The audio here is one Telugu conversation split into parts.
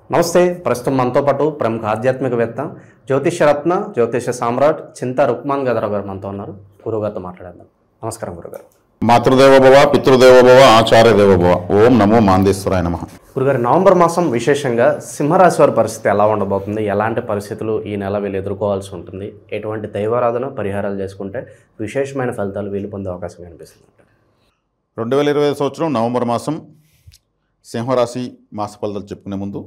నమస్తే. ప్రస్తుతం మనతో పాటు ప్రముఖ ఆధ్యాత్మికవేత్త, జ్యోతిష్యరత్న, జ్యోతిష సామ్రాట్ చింతా రుక్మాన్ గదరావు గారు మనతో ఉన్నారు. గురుగారితో మాట్లాడదాం. నమస్కారం గురుగారు. మాతృదేవోభవ, పితృదేవోభవ, ఆచార్యదేవోభవ. ఓం నమో మాందేశ్వరాయ నమః. గురుగారు, నవంబర్ మాసం విశేషంగా సింహరాశి వారి పరిస్థితి ఎలా ఉండబోతుంది? ఎలాంటి పరిస్థితులు ఈ నెల వీళ్ళు ఎదుర్కోవాల్సి ఉంటుంది? ఎటువంటి దైవారాధన పరిహారాలు చేసుకుంటే విశేషమైన ఫలితాలు వీళ్ళు పొందే అవకాశం కనిపిస్తుంది? 2025 సంవత్సరం నవంబర్ మాసం సింహరాశి మాస ఫలితాలు చెప్పుకునే ముందు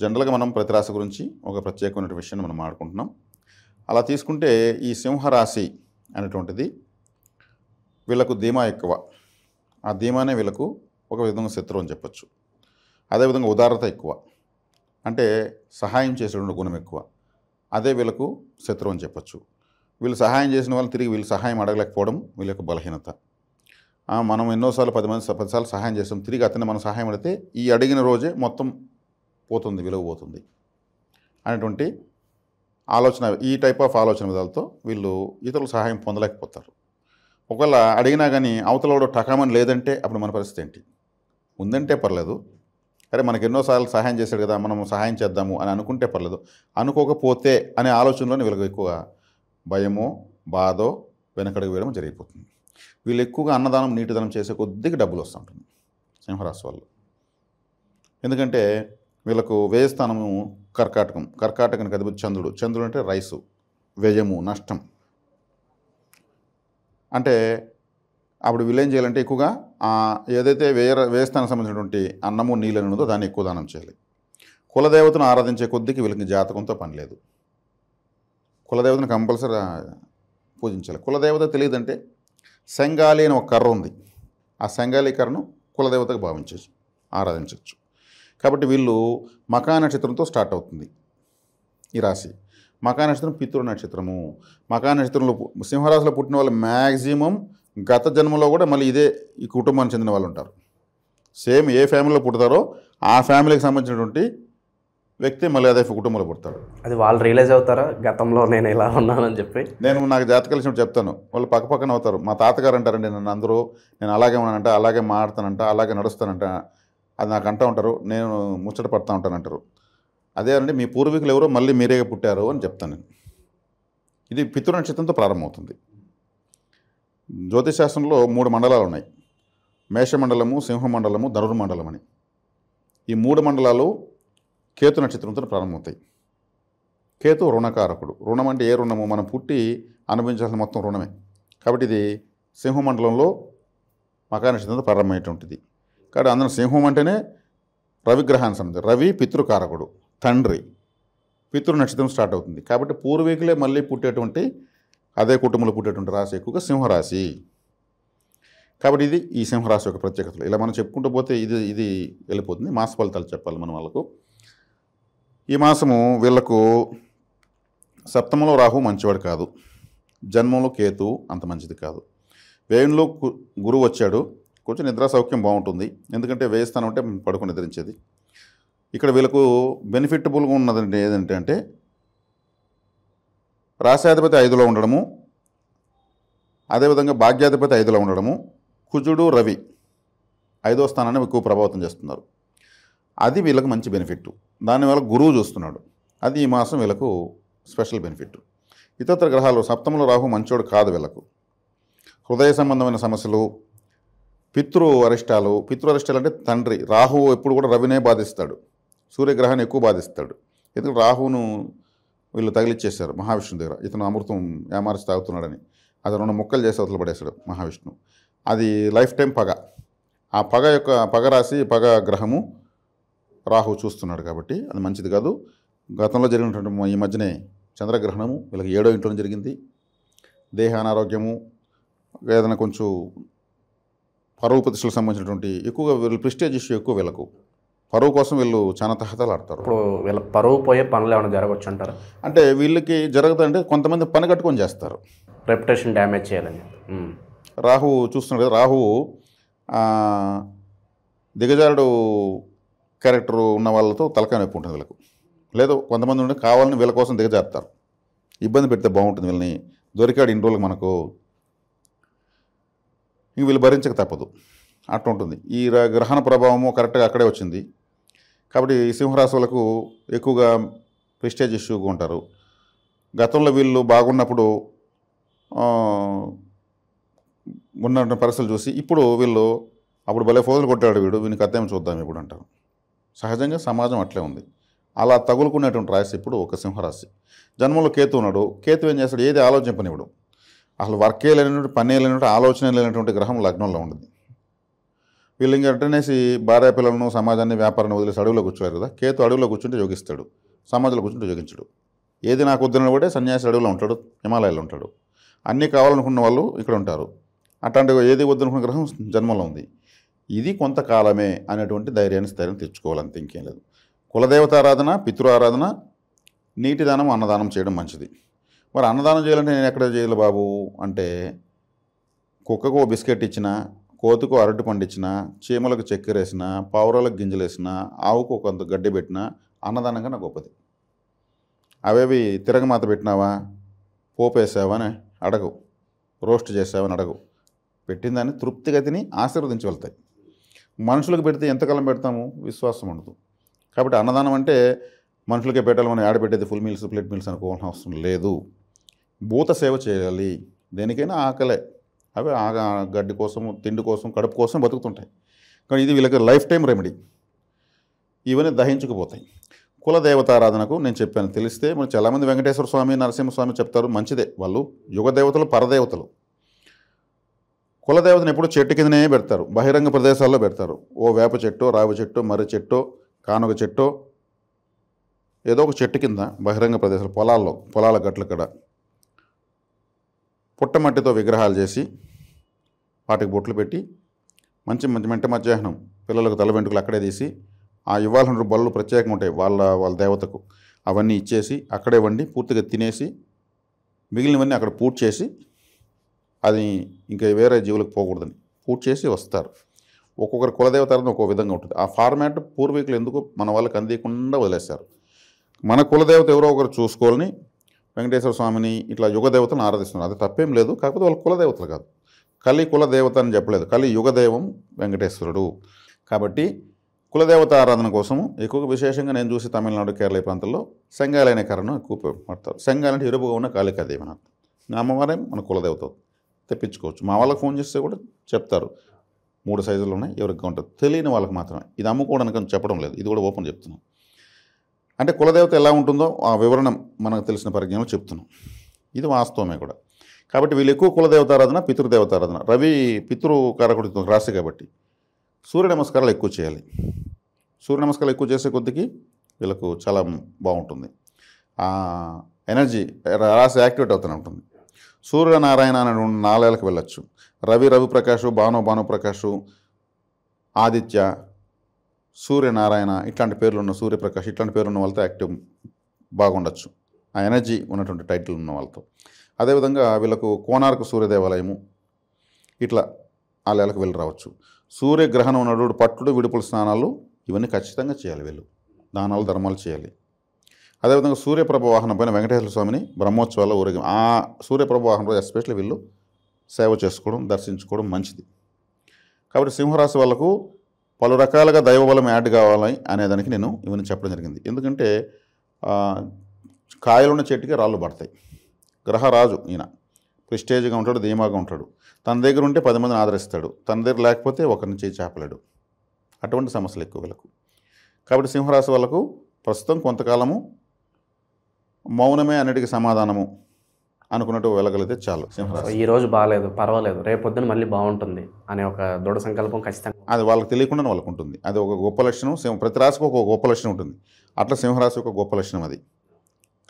జనరల్గా మనం ప్రతి రాశి గురించి ఒక ప్రత్యేకమైన విషయాన్ని మనం మాట్లాడుకుంటున్నాం. అలా తీసుకుంటే ఈ సింహరాశి అనేటువంటిది వీళ్ళకు ధీమా ఎక్కువ. ఆ ధీమానే వీళ్ళకు ఒక విధంగా శత్రువు అని చెప్పచ్చు. అదేవిధంగా ఉదారత ఎక్కువ, అంటే సహాయం చేసేటువంటి గుణం ఎక్కువ. అదే వీళ్ళకు శత్రువు అని చెప్పచ్చు. వీళ్ళు సహాయం చేసిన వాళ్ళు తిరిగి వీళ్ళు సహాయం అడగలేకపోవడం వీళ్ళ యొక్క బలహీనత. మనం ఎన్నోసార్లు 10 సార్లు సహాయం చేస్తాం, తిరిగి అతన్ని మనం సహాయం అడిగితే ఈ అడిగిన రోజే మొత్తం పోతుంది, విలువ పోతుంది అనేటువంటి ఆలోచన, ఈ టైప్ ఆఫ్ ఆలోచన విధాలతో వీళ్ళు ఇతరుల సహాయం పొందలేకపోతారు. ఒకవేళ అడిగినా కానీ అవతలవాడు టకామని లేదంటే అప్పుడు మన పరిస్థితి ఏంటి? ఉందంటే పర్లేదు, అరే మనకు ఎన్నోసార్లు సహాయం చేశాడు కదా, మనం సహాయం చేద్దాము అని అనుకుంటే పర్లేదు, అనుకోకపోతే అనే ఆలోచనలోనే వీళ్ళకి ఎక్కువ భయమో బాధో వెనకడుగు వేయడం జరిగిపోతుంది. వీళ్ళు ఎక్కువగా అన్నదానం నీటిదానం చేసే కొద్దిగా డబ్బులు వస్తుంటుంది సింహరాశి వాళ్ళు. ఎందుకంటే వీళ్ళకు వ్యయస్థానము కర్కాటకానికి అధిపతి చంద్రుడు అంటే రైసు, వ్యయము, నష్టం. అంటే అప్పుడు వీళ్ళు ఏం చేయాలంటే ఎక్కువగా ఏదైతే వ్యయస్థానానికి సంబంధించినటువంటి అన్నము నీళ్ళు ఉన్నదో దాన్ని ఎక్కువ దానం చేయాలి. కులదేవతను ఆరాధించే కొద్దికి వీళ్ళకి జాతకంతో పని లేదు. కులదేవతను కంపల్సరీ పూజించాలి. కులదేవత తెలియదంటే శంగాలి అని ఒక కర్ర ఉంది, ఆ శంగాలి కర్రను కులదేవతకు భావించవచ్చు, ఆరాధించవచ్చు. కాబట్టి వీళ్ళు మకా నక్షత్రంతో స్టార్ట్ అవుతుంది ఈ రాశి. మకా నక్షత్రం పితృ నక్షత్రము. మకా నక్షత్రంలో సింహరాశిలో పుట్టిన వాళ్ళు మ్యాక్సిమం గత జన్మలో కూడా మళ్ళీ ఇదే ఈ కుటుంబానికి చెందిన వాళ్ళు ఉంటారు. సేమ్ ఏ ఫ్యామిలీలో పుడతారో ఆ ఫ్యామిలీకి సంబంధించినటువంటి వ్యక్తి మళ్ళీ అదే కుటుంబంలో పుడతాడు. అది వాళ్ళు రియలైజ్ అవుతారా, గతంలో నేను ఇలా ఉన్నానని చెప్పి? నాకు జాతకాలు కలిసి చెప్తాను, వాళ్ళు పక్కపక్కన అవుతారు. మా తాతగారు అంటారండి నన్ను అందరూ, నేను అలాగే ఉన్నానంట, అలాగే మాట్లాడతానంట, అలాగే నడుస్తానంట, అది నాకు అంటూ ఉంటారు, నేను ముచ్చట పడుతూ ఉంటానంటారు. అదే అండి మీ పూర్వీకులు ఎవరో మళ్ళీ మీరే పుట్టారు అని చెప్తాను నేను. ఇది పితృ నక్షత్రంతో ప్రారంభమవుతుంది. జ్యోతిశాస్త్రంలో 3 మండలాలు ఉన్నాయి: మేషమండలము, సింహమండలము, ధనుర్మండలం అని. ఈ 3 మండలాలు కేతు నక్షత్రంతో ప్రారంభమవుతాయి. కేతు రుణకారకుడు. రుణం అంటే ఏ రుణము? మనం పుట్టి అనుభవించాల్సిన మొత్తం రుణమే. కాబట్టి ఇది సింహమండలంలో మకా నక్షత్రంతో ప్రారంభమైనటువంటిది. కాబట్టి అందరం సింహం అంటేనే రవిగ్రహానికి సంబంధించి, రవి పితృకారకుడు, తండ్రి. పితృ నక్షత్రం స్టార్ట్ అవుతుంది. కాబట్టి పూర్వీకులే మళ్ళీ పుట్టేటువంటి, అదే కుటుంబంలో పుట్టేటువంటి రాశి ఎక్కువగా సింహరాశి. కాబట్టి ఇది ఈ సింహరాశి యొక్క ప్రత్యేకతలు. ఇలా మనం చెప్పుకుంటూ పోతే ఇది వెళ్ళిపోతుంది. మాస ఫలితాలు చెప్పాలి మనం వాళ్ళకు. ఈ మాసము వీళ్లకు సప్తమంలో రాహు మంచివాడు కాదు, జన్మంలో కేతు అంత మంచిది కాదు, వ్యయంలో గురువు వచ్చాడు. కొంచెం నిద్రా సౌఖ్యం బాగుంటుంది, ఎందుకంటే వ్యయస్థానం అంటే పడుకుని నిద్రించేది. ఇక్కడ వీళ్ళకు బెనిఫిటబుల్గా ఉన్నదంటే ఏదంటే రాశాధిపతి 5లో ఉండడము, అదేవిధంగా భాగ్యాధిపతి 5లో ఉండడము, కుజుడు రవి 5వ స్థానాన్ని ఎక్కువ ప్రభావితం చేస్తున్నారు. అది వీళ్ళకి మంచి బెనిఫిట్. దానివల్ల గురువు చూస్తున్నాడు, అది ఈ మాసం వీళ్ళకు స్పెషల్ బెనిఫిట్. ఇతర గ్రహాలు సప్తమంలో రాహు మంచోడు కాదు వీళ్ళకు. హృదయ సంబంధమైన సమస్యలు, పితృ అరిష్టాలు అంటే తండ్రి. రాహువు ఎప్పుడు కూడా రవినే బాధిస్తాడు, సూర్యగ్రహాన్ని ఎక్కువ బాధిస్తాడు. ఎందుకంటే రాహువును వీళ్ళు తగిలిచ్చేశారు మహావిష్ణు దగ్గర. ఇతను అమృతం ఏమార్చి తాగుతున్నాడని అది 2 ముక్కలు చేసి అవతల పడేశాడు మహావిష్ణు. అది లైఫ్ టైం పగ. ఆ పగ రాశి, పగ గ్రహము రాహు చూస్తున్నాడు, కాబట్టి అది మంచిది కాదు. గతంలో జరిగినటువంటి ఈ మధ్యనే చంద్రగ్రహణము వీళ్ళకి 7వ ఇంట్లో జరిగింది. దేహ అనారోగ్యము, ఏదైనా కొంచెం పరువు ప్రతిష్టలకు సంబంధించినటువంటి ఎక్కువగా వీళ్ళు ప్రెస్టేజ్ ఇష్యూ ఎక్కువ. వీళ్ళకు పరువు కోసం వీళ్ళు చాలా తహతలు ఆడతారు. ఇప్పుడు వీళ్ళ పరువు పోయే పనులు ఏమైనా జరగవచ్చు అంటారా? అంటే వీళ్ళకి జరుగుతుందంటే కొంతమంది పని కట్టుకొని చేస్తారు, రెప్యుటేషన్ డ్యామేజ్ చేయాలని. రాహు చూస్తున్నాడు కదా, రాహు దిగజారుడు క్యారెక్టర్ ఉన్న వాళ్ళతో తలకాయ నొప్పి ఉంటుంది వీళ్ళకు. లేదు కొంతమంది ఉండి కావాలని వీళ్ళ కోసం దిగజారుతారు, ఇబ్బంది పెడితే బాగుంటుంది వీళ్ళని, దొరికాడు ఇన్ని రోజులకు మనకు, ఇంక వీళ్ళు భరించక తప్పదు, అట్లా ఉంటుంది. ఈ గ్రహణ ప్రభావము కరెక్ట్గా అక్కడే వచ్చింది. కాబట్టి ఈ సింహరాశి వాళ్ళకు ఎక్కువగా ప్రెస్టేజ్ ఇష్యూగా ఉంటారు. గతంలో వీళ్ళు బాగున్నప్పుడు ఉన్న పరిస్థితులు చూసి ఇప్పుడు వీళ్ళు అప్పుడు భలే ఫోజులు కొట్టాడు వీడు, వీనికి అర్థం చూద్దాం ఇప్పుడు అంటారు. సహజంగా సమాజం అట్లే ఉంది. అలా తగులుకునేటువంటి రాశి ఇప్పుడు ఒక సింహరాశి. జన్మలో కేతు ఉన్నాడు. కేతు ఏం చేస్తాడు? ఏది ఆలోచింపనివ్వడు. అసలు వర్కే లేనటువంటి, పనే లేనటువంటి, ఆలోచన లేనటువంటి గ్రహం లగ్నంలో ఉండదు. వీళ్ళు ఇంకా వెంటనేసి భార్య పిల్లలను, సమాజాన్ని, వ్యాపారాన్ని వదిలేసి అడవిలో కూర్చోరు కదా. కేతు అడవిలో కూర్చుంటే యోగిస్తాడు, సమాజంలో కూర్చుంటే యోగించడు. ఏది నాకు వద్దని కూడా సన్యాసి అడవిలో ఉంటాడు, హిమాలయాల్లో ఉంటాడు. అన్నీ కావాలనుకున్న వాళ్ళు ఇక్కడ ఉంటారు. అట్లాంటి ఏది వద్దనుకున్న గ్రహం జన్మలో ఉంది. ఇది కొంతకాలమే అనేటువంటి స్థైర్యం తెచ్చుకోవాలంతే, ఇంకేం లేదు. కులదేవత ఆరాధన, పితృ ఆరాధన, నీటి దానం, అన్నదానం చేయడం మంచిది. మరి అన్నదానం చేయాలంటే నేను ఎక్కడ చేయాలి బాబు అంటే, కుక్కకు ఓ బిస్కెట్ ఇచ్చినా, కోతుకు అరటి పండు ఇచ్చినా, చీమలకు చక్కెర వేసినా, పావురాలకు గింజలు వేసినా, ఆవుకు కొంత గడ్డి పెట్టినా అన్నదానం కన్నా గొప్పది. అవేవి తిరగమాత పెట్టినావా, పోపు వేసావా అని అడగవు, రోస్ట్ చేసావని అడగవు. పెట్టిందాన్ని తృప్తిగా తిని ఆశీర్వదించి వెళ్తాయి. మనుషులకు పెడితే ఎంతకాలం పెడతాము? విశ్వాసం ఉండదు. కాబట్టి అన్నదానం అంటే మనుషులకే పెట్టాలి, మనం ఆడపెట్టేది ఫుల్ మీల్స్, ప్లేట్ మీల్స్ అనుకోవాల్సిన అవసరం లేదు. భూత సేవ చేయాలి. దేనికైనా ఆకలే. అవి గడ్డి కోసం, తిండి కోసం, కడుపు కోసం బతుకుతుంటాయి. కానీ ఇది వీళ్ళకి లైఫ్ టైం రెమెడీ. ఇవన్నీ దహించుకుపోతాయి. కులదేవతారాధనకు నేను చెప్పాను, తెలిస్తే మరి చాలామంది వెంకటేశ్వర స్వామి, నరసింహస్వామి చెప్తారు, మంచిదే. వాళ్ళు యుగదేవతలు, పరదేవతలు. కులదేవతను ఎప్పుడు చెట్టు కిందనే పెడతారు, బహిరంగ ప్రదేశాల్లో పెడతారు. ఓ వేప చెట్టు, రావి చెట్టు, మర్రి చెట్టు, కానుగ చెట్టు, ఏదో ఒక చెట్టు కింద బహిరంగ ప్రదేశాలు, పొలాల గట్ల కడ పుట్టమట్టితో విగ్రహాలు చేసి వాటికి బొట్లు పెట్టి మంచి మధ్యాహ్నం పిల్లలకు తల వెంట్రుకలు అక్కడే తీసి, ఆ ఇవ్వాల్సిన బళ్ళు ప్రత్యేకంగా ఉంటాయి వాళ్ళ దేవతకు, అవన్నీ ఇచ్చేసి అక్కడే వండి పూర్తిగా తినేసి మిగిలినవన్నీ అక్కడ పూర్తి చేసి, అది ఇంకా వేరే జీవులకు పోకూడదని పూర్తి చేసి వస్తారు. ఒక్కొక్కరి కులదేవతారాధన ఒక్కో విధంగా ఉంటుంది. ఆ ఫార్మాట్ పూర్వీకులు ఎందుకు మన వాళ్ళకి అందియకుండా వదిలేశారు. మన కులదేవత ఎవరో ఒకరు చూసుకోవాలని వెంకటేశ్వర స్వామిని ఇట్లా యుగదేవతను ఆరాధిస్తున్నారు. అది తప్పేం లేదు. కాకపోతే వాళ్ళ కులదేవతలు కాదు. కలి కులదేవత అని చెప్పలేదు, కలి యుగదైవం వెంకటేశ్వరుడు. కాబట్టి కులదేవత ఆరాధన కోసము ఎక్కువగా విశేషంగా నేను చూసి తమిళనాడు, కేరళ ప్రాంతాల్లో సెంగాలి అనే కారణం ఎక్కువ పడతారు. సెంగాలి అంటే ఎరుపుగా ఉన్న కాళికాదేవి అని అర్థం. అమ్మవారే మన కులదేవత తెప్పించుకోవచ్చు. మా వాళ్ళకి ఫోన్ చేస్తే కూడా చెప్తారు, 3 సైజులు ఉన్నాయి, ఎవరికి ఉంటుంది. తెలియని వాళ్ళకి మాత్రమే. ఇది అమ్ముకోవడానికి చెప్పడం లేదు, ఇది కూడా ఓపెన్ చెప్తున్నాం. అంటే కులదేవత ఎలా ఉంటుందో ఆ వివరణ మనకు తెలిసిన పరిజ్ఞానం చెప్తున్నాం. ఇది వాస్తవమే కూడా. కాబట్టి వీళ్ళు ఎక్కువ కులదేవతారాధన, పితృదేవతారాధన. రవి పితృకారకుడి రాశి కాబట్టి సూర్య నమస్కారాలు ఎక్కువ చేయాలి. సూర్య నమస్కారాలు ఎక్కువ చేసే కొద్దికి వీళ్ళకు చాలా బాగుంటుంది. ఎనర్జీ రాశి యాక్టివేట్ అవుతూనే ఉంటుంది. సూర్యనారాయణ అనే 4 నెలలకు వెళ్ళొచ్చు. రవిప్రకాష్, భానుప్రకాష్, ఆదిత్య, సూర్యనారాయణ ఇట్లాంటి పేర్లు ఉన్న, సూర్యప్రకాష్ ఇట్లాంటి పేర్లు ఉన్న వాళ్ళతో యాక్టివ్ బాగుండొచ్చు. ఆ ఎనర్జీ ఉన్నటువంటి టైటిల్ ఉన్న వాళ్ళతో. అదేవిధంగా వీళ్ళకు కోనార్కు సూర్యదేవాలయము ఇట్లా ఆ నెలకు వెళ్ళి రావచ్చు. సూర్యగ్రహణం ఉన్నటువంటి పట్టుడు, విడుపుల స్నానాలు ఇవన్నీ ఖచ్చితంగా చేయాలి. వీళ్ళు దానాలు, ధర్మాలు చేయాలి. అదేవిధంగా సూర్యప్రభ వాహనం పైన వెంకటేశ్వర స్వామిని బ్రహ్మోత్సవాల్లో ఊరేగి ఆ సూర్యప్రభ వాహనం రోజు ఎస్పెషల్లీ వీళ్ళు సేవ చేసుకోవడం, దర్శించుకోవడం మంచిది. కాబట్టి సింహరాశి వాళ్ళకు పలు రకాలుగా దైవబలం యాడ్ కావాలి అనేదానికి నేను ఇవన్నీ చెప్పడం జరిగింది. ఎందుకంటే కాయలున్న చెట్టుకి రాళ్ళు పడతాయి. గ్రహరాజు ఈయన ప్రెస్టేజ్గా ఉంటాడు, ధీమాగా ఉంటాడు. తన దగ్గర ఉంటే 10 మందిని ఆదరిస్తాడు, తన దగ్గర లేకపోతే ఒకరిని చేయి చేపలేడు. అటువంటి సమస్యలు ఎక్కువ వీళ్ళకు. కాబట్టి సింహరాశి వాళ్ళకు ప్రస్తుతం కొంతకాలము మౌనమే అన్నిటికీ సమాధానము అనుకున్నట్టు వెళ్ళగలిగితే చాలు. సింహరాశి ఈ రోజు బాగాలేదు, పర్వాలేదు, రేపొద్దున మళ్ళీ బాగుంటుంది అనే ఒక దృఢ సంకల్పం ఖచ్చితంగా అది వాళ్ళకి తెలియకుండా వాళ్ళకు ఉంటుంది. అది ఒక గొప్ప లక్షణం. ప్రతి రాశికి ఒక గొప్ప లక్షణం ఉంటుంది. అట్లా సింహరాశి ఒక గొప్ప లక్షణం అది.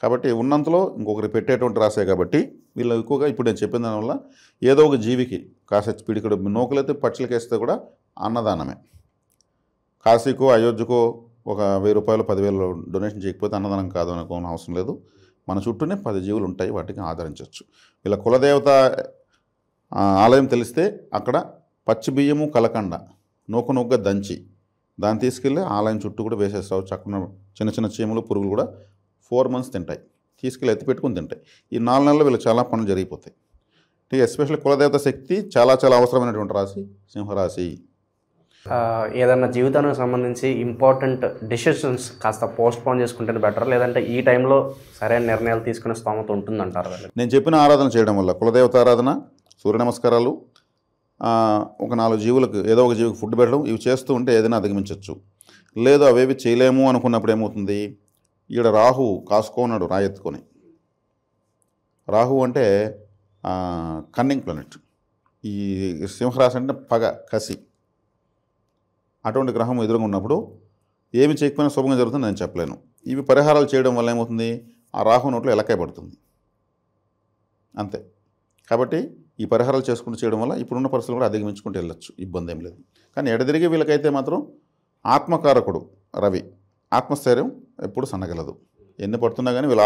కాబట్టి ఉన్నంతలో ఇంకొకరు పెట్టేటువంటి రాసే కాబట్టి వీళ్ళు ఎక్కువగా ఇప్పుడు నేను చెప్పిన దానివల్ల ఏదో ఒక జీవికి కాసే పిడికడు నూకలైతే పచ్చలకేస్తే కూడా అన్నదానమే. కాశీకో, అయోధ్యకో ఒక 1000 రూపాయలు, 10,000 డొనేషన్ చేయకపోతే అన్నదానం కాదు అనుకోవాల్సిన అవసరం లేదు. మన చుట్టూనే 10 జీవులు ఉంటాయి, వాటికి ఆదరించవచ్చు. వీళ్ళ కులదేవత ఆలయం తెలిస్తే అక్కడ పచ్చి బియ్యము, కలకండ నూకగా దంచి దాన్ని తీసుకెళ్ళి ఆలయం చుట్టూ కూడా వేసేస్తావు. చక్కన చిన్న చిన్న చీమలు, పురుగులు కూడా 4 months తింటాయి. తీసుకెళ్ళి ఎత్తి పెట్టుకుని తింటాయి. ఈ 4 నెలల్లో వీళ్ళు చాలా పనులు జరిగిపోతాయి. ఎస్పెషల్లీ కులదేవత శక్తి చాలా చాలా అవసరమైనటువంటి రాశి సింహరాశి. ఏదన్నా జీవితానికి సంబంధించి ఇంపార్టెంట్ డెసిషన్స్ కాస్త పోస్ట్ పోన్ చేసుకుంటేనే బెటర్, లేదంటే ఈ టైంలో సరైన నిర్ణయాలు తీసుకునే స్తోమత ఉంటుందంటారు వాళ్ళు? నేను చెప్పిన ఆరాధన చేయడం వల్ల కులదేవత ఆరాధన, సూర్య నమస్కారాలు, ఒక 4 జీవులకు ఏదో ఒక జీవికి ఫుడ్ పెట్టడం, ఇవి చేస్తూ ఉంటే ఏదైనా అధిగమించవచ్చు. లేదు అవేవి చేయలేము అనుకున్నప్పుడు ఏమవుతుంది, ఈడ రాహు కాసుకోన్నాడు రాయెత్తుకొని. రాహు అంటే కన్నింగ్ ప్లానెట్. ఈ సింహరాశి అంటే పగ, కసి. అటువంటి గ్రహం ఎదురుగా ఉన్నప్పుడు ఏమి చేయకపోయినా శుభంగా జరుగుతుంది నేను చెప్పలేను. ఇవి పరిహారాలు చేయడం వల్ల ఏమవుతుంది, ఆ రాహు నోట్లో ఎలకాయ పడుతుంది అంతే. కాబట్టి ఈ పరిహారాలు చేసుకుంటూ చేయడం వల్ల ఇప్పుడున్న పరిస్థితులు కూడా అధిగమించుకుంటూ వెళ్ళొచ్చు, ఇబ్బంది ఏం లేదు. కానీ ఎడదిరిగి వీళ్ళకైతే మాత్రం ఆత్మకారకుడు రవి, ఆత్మస్థైర్యం ఎప్పుడు సన్నగలదు. ఎన్ని పడుతున్నా కానీ వీళ్ళ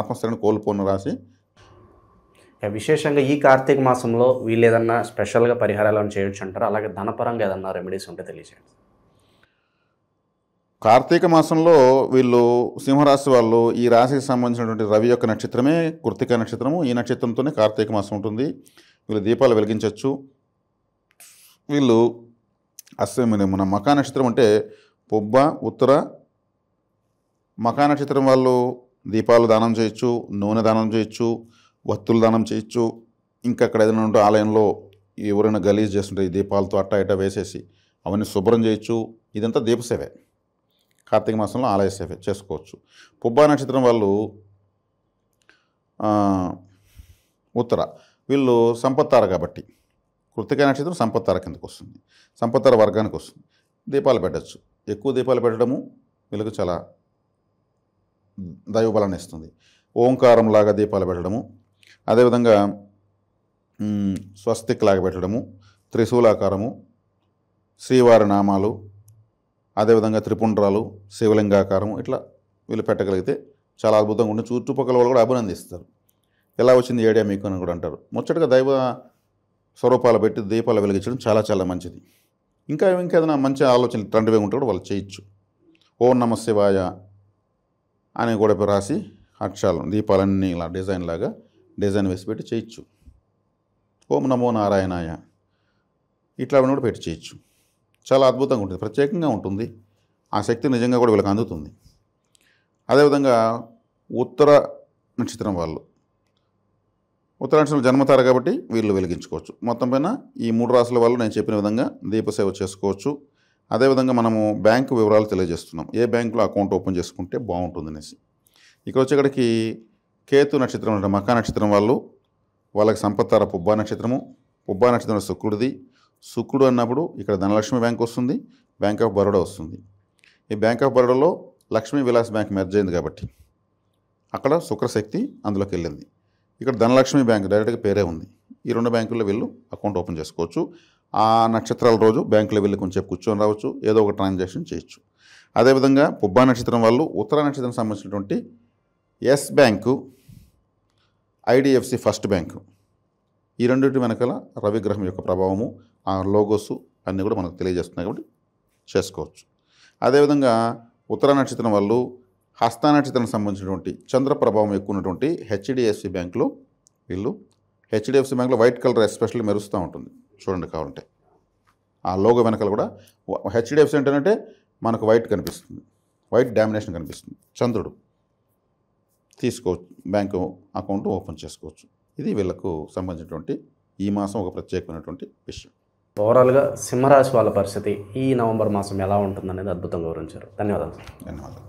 ఆత్మస్థైర్యాన్ని కోల్పోను రాసి. విశేషంగా ఈ కార్తీక మాసంలో వీళ్ళు ఏదన్నా స్పెషల్గా పరిహారాలను చేయొచ్చు అంటారు, అలాగే ధనపరంగా ఏదన్నా రెమెడీస్ ఉంటే తెలియజేయండి. కార్తీక మాసంలో వీళ్ళు సింహరాశి వాళ్ళు ఈ రాశికి సంబంధించినటువంటి రవి యొక్క నక్షత్రమే కృత్తిక నక్షత్రము. ఈ నక్షత్రంతోనే కార్తీక మాసం ఉంటుంది. వీళ్ళు దీపాలు వెలిగించవచ్చు. వీళ్ళు మన మకా నక్షత్రం అంటే పొబ్బ, ఉత్తర, మకా నక్షత్రం వాళ్ళు దీపాలు దానం చేయొచ్చు, నూనె దానం చేయొచ్చు, వత్తులు దానం చేయొచ్చు. ఇంకా అక్కడ ఏదైనా ఉంటే ఆలయంలో ఎవరైనా గలీజ్ చేస్తుంటే ఈ దీపాలతో అట్టా ఇట్టా వేసేసి అవన్నీ శుభ్రం చేయొచ్చు. ఇదంతా దీపసేవే. కార్తీక మాసంలో ఆలయ సేవ చేసుకోవచ్చు. పుబ్బా నక్షత్రం వాళ్ళు ఉత్తర, వీళ్ళు సంపత్తార కాబట్టి కృత్తిక నక్షత్రం సంపత్తార కిందకు వస్తుంది, సంపత్తార వర్గానికి వస్తుంది. దీపాలు పెట్టచ్చు. ఎక్కువ దీపాలు పెట్టడము వీళ్ళకి చాలా దైవబలాన్ని ఇస్తుంది. ఓంకారం లాగా దీపాలు పెట్టడము, అదేవిధంగా స్వస్తిక్ లాగా పెట్టడము, త్రిశూలాకారము, శ్రీవారి నామాలు, అదేవిధంగా త్రిపుండ్రాలు, శివలింగాకారము, ఇట్లా వీళ్ళు పెట్టగలిగితే చాలా అద్భుతంగా ఉంటుంది. చుట్టుపక్కల వాళ్ళు కూడా అభినందిస్తారు. ఎలా వచ్చింది ఏడియా మీకు అని కూడా అంటారు. ముచ్చటగా దైవ స్వరూపాలు పెట్టి దీపాలు వెలిగించడం చాలా చాలా మంచిది. ఇంకా ఏదైనా మంచి ఆలోచనలు తండ్రి ఉంటే కూడా వాళ్ళు చేయొచ్చు. ఓం నమ శివాయ అని కూడా రాసి అక్షరాలు దీపాలన్నీ ఇలా డిజైన్ వేసి పెట్టి చేయొచ్చు. ఓం నమో నారాయణాయ ఇట్లా కూడా పెట్టి చేయొచ్చు. చాలా అద్భుతంగా ఉంటుంది, ప్రత్యేకంగా ఉంటుంది. ఆ శక్తి నిజంగా కూడా వీళ్ళకి అందుతుంది. అదేవిధంగా ఉత్తర నక్షత్రం వాళ్ళు, ఉత్తర నక్షత్రం జన్మతార కాబట్టి వీళ్ళు వెలిగించుకోవచ్చు. మొత్తం పైన ఈ 3 రాశుల వాళ్ళు నేను చెప్పిన విధంగా దీపసేవ చేసుకోవచ్చు. అదేవిధంగా మనము బ్యాంకు వివరాలు తెలియజేస్తున్నాం, ఏ బ్యాంకులో అకౌంట్ ఓపెన్ చేసుకుంటే బాగుంటుంది అనేసి. ఇక్కడ వచ్చేక్కడికి కేతు నక్షత్రం అంటే మకా నక్షత్రం వాళ్ళకి సంపత్తార పుబ్బా నక్షత్రము. పుబ్బా నక్షత్రం శుక్రుడిది. శుక్రుడు అన్నప్పుడు ఇక్కడ ధనలక్ష్మి బ్యాంక్ వస్తుంది, బ్యాంక్ ఆఫ్ బరోడా వస్తుంది. ఈ బ్యాంక్ ఆఫ్ బరోడాలో లక్ష్మీ విలాస్ బ్యాంక్ మెర్జ్ అయింది కాబట్టి అక్కడ శుక్రశక్తి అందులోకి వెళ్ళింది. ఇక్కడ ధనలక్ష్మి బ్యాంక్ డైరెక్ట్గా పేరే ఉంది. ఈ 2 బ్యాంకుల్లో వీళ్ళు అకౌంట్ ఓపెన్ చేసుకోవచ్చు. ఆ నక్షత్రాల రోజు బ్యాంకులో వెళ్ళి కొంచెం కూర్చొని రావచ్చు, ఏదో ఒక ట్రాన్సాక్షన్ చేయొచ్చు. అదేవిధంగా పుబ్బా నక్షత్రం వాళ్ళు ఉత్తర నక్షత్రం సంబంధించినటువంటి Yes bank, IDFC first bank, ఈ రెండింటి వెనకాల రవిగ్రహం యొక్క ప్రభావము, ఆ లోగోస్ అన్నీ కూడా మనకు తెలియజేస్తున్నాయి కాబట్టి చేసుకోవచ్చు. అదేవిధంగా ఉత్తర నక్షత్రం వాళ్ళు హస్త నక్షత్రం సంబంధించినటువంటి చంద్ర ప్రభావం ఎక్కువ ఉన్నటువంటి హెచ్డిఎఫ్సి బ్యాంకులో వీళ్ళు, హెచ్డిఎఫ్సి బ్యాంకులో వైట్ కలర్ ఎస్పెషల్లీ మెరుస్తూ ఉంటుంది చూడండి కావాలంటే. ఆ లోగో వెనకాల కూడా హెచ్డిఎఫ్సి ఏంటంటే మనకు వైట్ కనిపిస్తుంది, వైట్ డామినేషన్ కనిపిస్తుంది. చంద్రుడు తీసుకోవచ్చు, బ్యాంకు అకౌంట్ ఓపెన్ చేసుకోవచ్చు. ఇది వీళ్ళకు సంబంధించినటువంటి ఈ మాసం ఒక ప్రత్యేకమైనటువంటి విషయం. ఓవరాల్గా సింహరాశి వాళ్ళ పరిస్థితి ఈ నవంబర్ మాసం ఎలా ఉంటుందనేది అద్భుతంగా వివరించారు. ధన్యవాదాలు. ధన్యవాదాలు.